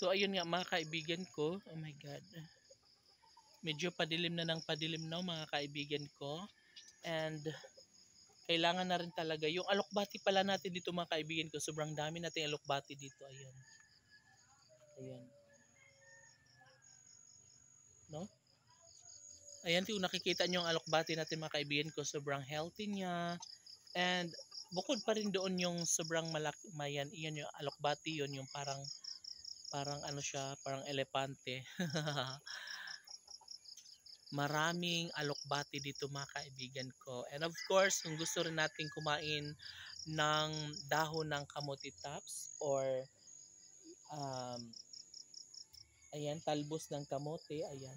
So ayun nga mga kaibigan ko, oh my god. Medyo padilim na ng padilim na mga kaibigan ko. And kailangan na rin talaga. Yung alokbati pala natin dito mga kaibigan ko, sobrang dami nating alokbati dito. Ayan. Ayan. No? Ayan, kung nakikita nyo ang alokbati natin mga kaibigan ko, sobrang healthy niya. And bukod pa rin doon yung sobrang malaki, mayan, iyan yung alokbati, yun yung parang ano siya, parang elepante. Maraming alokbati dito mga kaibigan ko. And of course, kung gusto rin natin kumain ng dahon ng kamote tops or um, ayan, talbos ng kamote, ayan.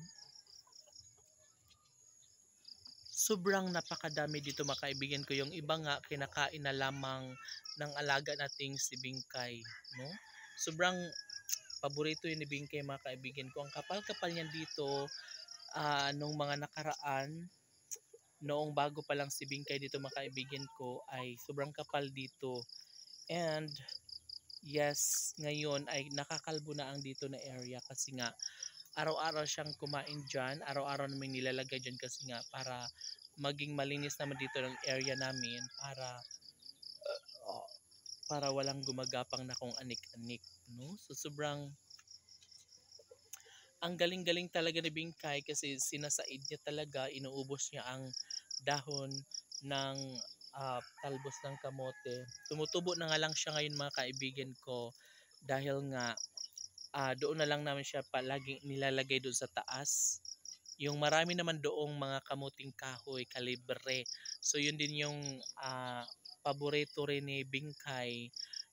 Sobrang napakadami dito mga kaibigan ko. Yung iba nga kinakain na lamang ng alaga nating si Bingkay, no? Sobrang paborito yun ni Bingkay mga kaibigan ko. Ang kapal-kapal niyan dito nung mga nakaraan, noong bago pa lang si Bingkay dito mga kaibigan ko ay sobrang kapal dito. And yes, ngayon ay nakakalbo na ang dito na area kasi nga araw-araw siyang kumain dyan, araw-araw namin nilalagay dyan kasi nga para maging malinis naman dito ng area namin para walang gumagapang na kung anik-anik, no? So sobrang ang galing-galing talaga ni Bingkay kasi sinasaid niya talaga, inuubos niya ang dahon ng talbos ng kamote. Tumutubo na nga lang siya ngayon mga kaibigan ko dahil nga doon na lang namin siya palaging nilalagay doon sa taas. Yung marami naman doong mga kamuting kahoy, kalibre. So yun din yung paborito rin ni Bingkay.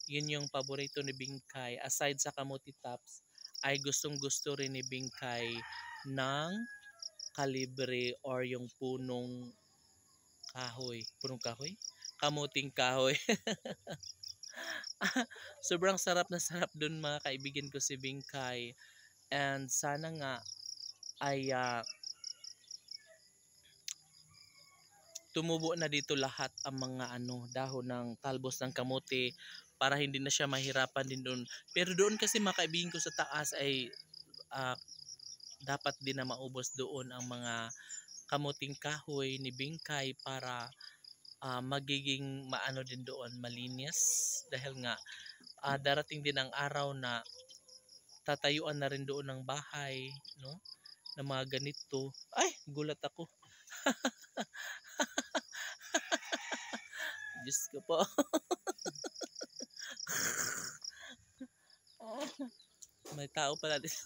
Yun yung paborito ni Bingkay. Aside sa kamuti tops, ay gustong gusto rin ni Bingkay ng kalibre or yung punong kahoy. Punong kahoy? Kamuting kahoy. Sobrang sarap na sarap dun mga kaibigan ko si Bingkay. And sana nga ay tumubo na dito lahat ang mga dahon ng talbos ng kamote para hindi na siya mahirapan din doon. Pero doon kasi mga kaibigan ko sa taas ay dapat din na maubos doon ang mga kamuting kahoy ni Bingkay para magiging maano din doon, malinis dahil nga darating din ang araw na tatayuan na rin doon ng bahay, no? Na mga ganito. Ay, gulat ako. Diyos ko po. May tao pala dito.